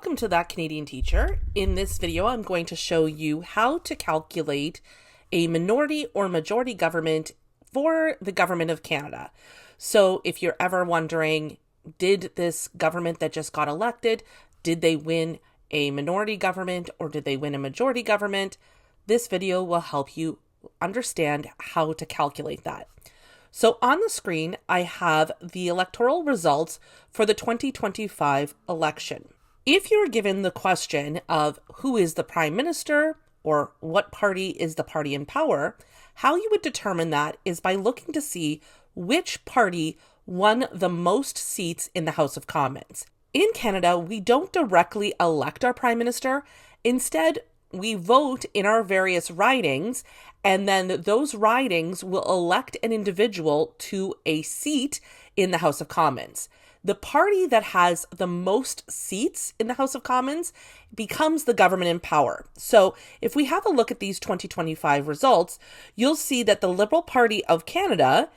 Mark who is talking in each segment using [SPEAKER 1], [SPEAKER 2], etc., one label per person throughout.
[SPEAKER 1] Welcome to That Canadian Teacher. In this video, I'm going to show you how to calculate a minority or majority government for the government of Canada. So if you're ever wondering, did this government that just got elected, did they win a minority government or did they win a majority government? This video will help you understand how to calculate that. So on the screen, I have the electoral results for the 2025 election. If you're given the question of who is the prime minister or what party is the party in power, how you would determine that is by looking to see which party won the most seats in the House of Commons. In Canada, we don't directly elect our prime minister. Instead, we vote in our various ridings, and then those ridings will elect an individual to a seat in the House of Commons. The party that has the most seats in the House of Commons becomes the government in power. So if we have a look at these 2025 results, you'll see that the Liberal Party of Canada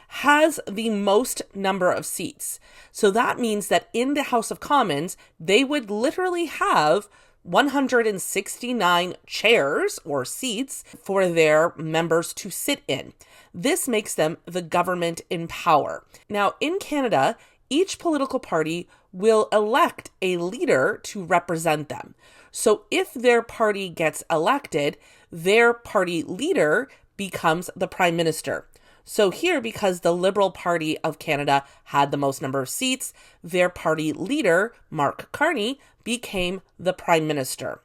[SPEAKER 1] has the most number of seats. So that means that in the House of Commons, they would literally have 169 chairs or seats for their members to sit in. This makes them the government in power. Now, in Canada, each political party will elect a leader to represent them. So if their party gets elected, their party leader becomes the prime minister. So here, because the Liberal Party of Canada had the most number of seats, their party leader, Mark Carney, became the prime minister.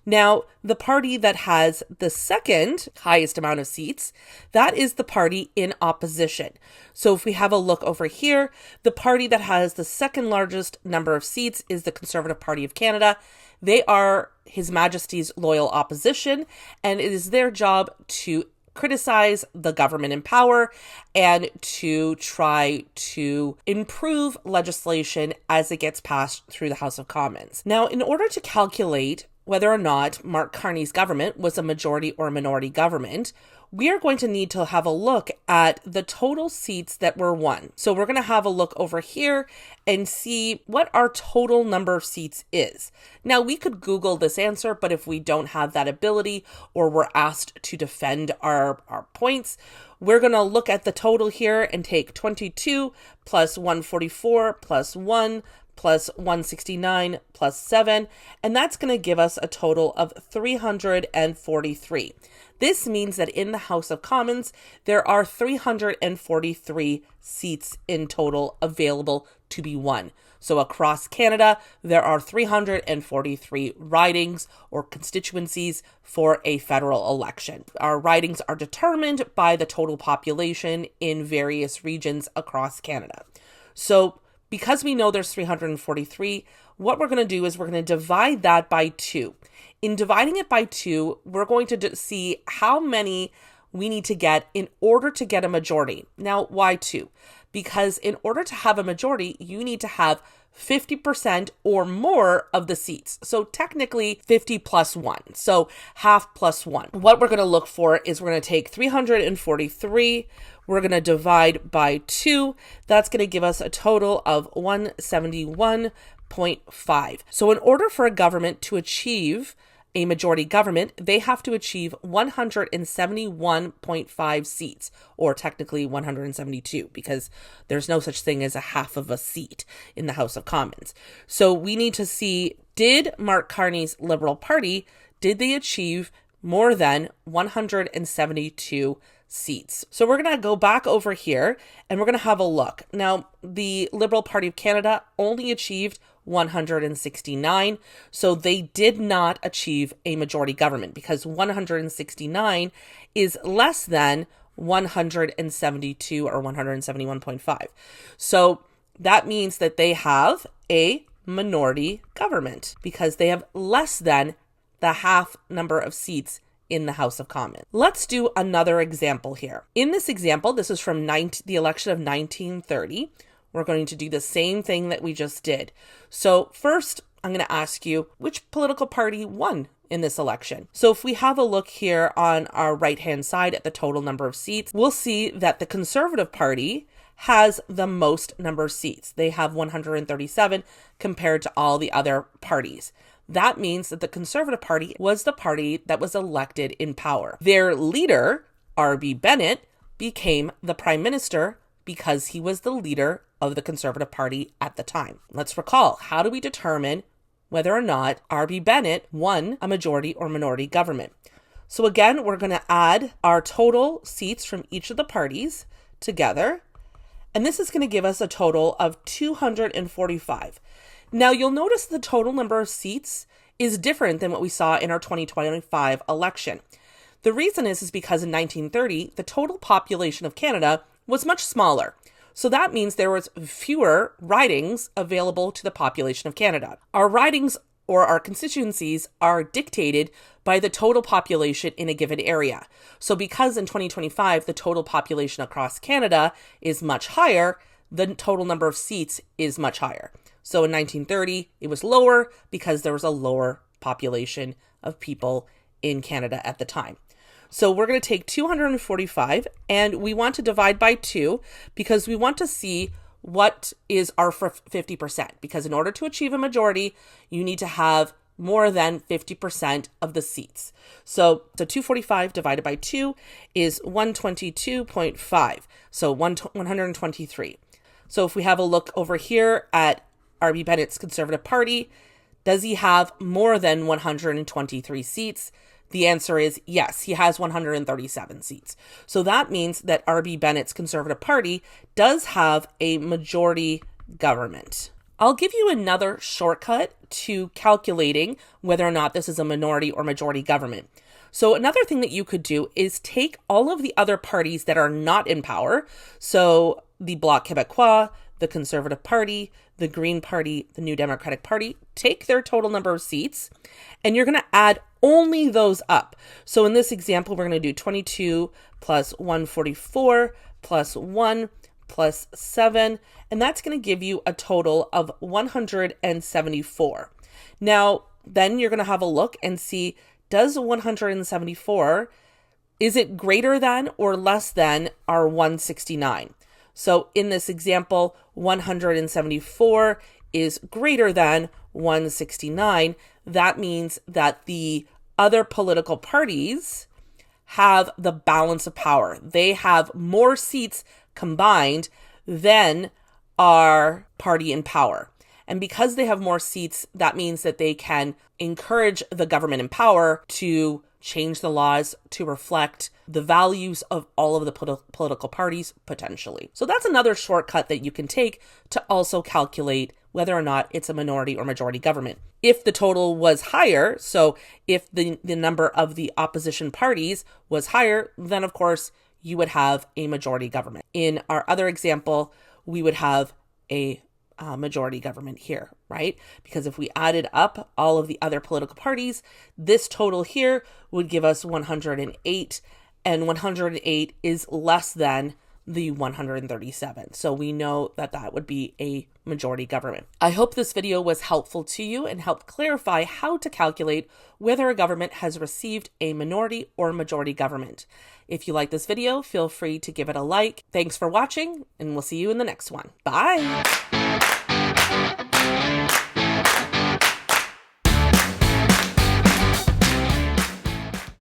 [SPEAKER 1] Now, the party that has the second highest amount of seats, that is the party in opposition. So if we have a look over here, the party that has the second largest number of seats is the Conservative Party of Canada. They are His Majesty's loyal opposition, and it is their job to criticize the government in power and to try to improve legislation as it gets passed through the House of Commons. Now, in order to calculate whether or not Mark Carney's government was a majority or a minority government, we are going to need to have a look at the total seats that were won. So we're going to have a look over here and see what our total number of seats is. Now, we could Google this answer, but if we don't have that ability or we're asked to defend our points, we're going to look at the total here and take 22 plus 144 plus 1 plus 169 plus 7, and that's going to give us a total of 343. This means that in the House of Commons, there are 343 seats in total available to be won. So across Canada, there are 343 ridings or constituencies for a federal election. Our ridings are determined by the total population in various regions across Canada. So because we know there's 343, what we're going to do is we're going to divide that by 2. In dividing it by 2, we're going to see how many we need to get in order to get a majority. Now, why 2? Because in order to have a majority, you need to have 50% or more of the seats. So technically 50 plus 1. So half plus 1. What we're going to look for is we're going to take 343. We're going to divide by 2. That's going to give us a total of 171.5. So in order for a government to achieve a majority government, they have to achieve 171.5 seats, or technically 172, because there's no such thing as a half of a seat in the House of Commons. So we need to see, did Mark Carney's Liberal Party, did they achieve more than 172 seats? So we're going to go back over here and we're going to have a look. Now, the Liberal Party of Canada only achieved 169. So they did not achieve a majority government because 169 is less than 172 or 171.5. So that means that they have a minority government because they have less than the half number of seats in the House of Commons. Let's do another example here. In this example, this is from the election of 1930. We're going to do the same thing that we just did. So first, I'm going to ask you, which political party won in this election? So if we have a look here on our right-hand side at the total number of seats, we'll see that the Conservative Party has the most number of seats. They have 137 compared to all the other parties. That means that the Conservative Party was the party that was elected in power. Their leader, R.B. Bennett, became the prime minister because he was the leader of the Conservative Party at the time. Let's recall, how do we determine whether or not R.B. Bennett won a majority or minority government? So again, we're going to add our total seats from each of the parties together, and this is going to give us a total of 245. Now, you'll notice the total number of seats is different than what we saw in our 2025 election. The reason is because in 1930, the total population of Canada was much smaller. So that means there was fewer ridings available to the population of Canada. Our ridings or our constituencies are dictated by the total population in a given area. So because in 2025, the total population across Canada is much higher, the total number of seats is much higher. So in 1930, it was lower because there was a lower population of people in Canada at the time. So we're going to take 245 and we want to divide by 2 because we want to see what is our 50%. Because in order to achieve a majority, you need to have more than 50% of the seats. So 245 divided by 2 is 122.5. So 123. So if we have a look over here at R.B. Bennett's Conservative Party, does he have more than 123 seats? The answer is yes, he has 137 seats. So that means that R.B. Bennett's Conservative Party does have a majority government. I'll give you another shortcut to calculating whether or not this is a minority or majority government. So another thing that you could do is take all of the other parties that are not in power. So the Bloc Québécois, the Conservative Party, the Green Party, the New Democratic Party, take their total number of seats, and you're going to add only those up. So in this example, we're going to do 22 plus 144 plus 1 plus 7, and that's going to give you a total of 174. Now, then you're going to have a look and see, does 174, is it greater than or less than our 169? So in this example, 174 is greater than 169. That means that the other political parties have the balance of power. They have more seats combined than our party in power. And because they have more seats, that means that they can encourage the government in power to change the laws to reflect the values of all of the political parties, potentially. So that's another shortcut that you can take to also calculate whether or not it's a minority or majority government. If the total was higher, so if the number of the opposition parties was higher, then of course you would have a majority government. In our other example, we would have a majority government here, right? Because if we added up all of the other political parties, this total here would give us 108, and 108 is less than the 137. So we know that that would be a majority government. I hope this video was helpful to you and helped clarify how to calculate whether a government has received a minority or majority government. If you like this video, feel free to give it a like. Thanks for watching, and we'll see you in the next one. Bye!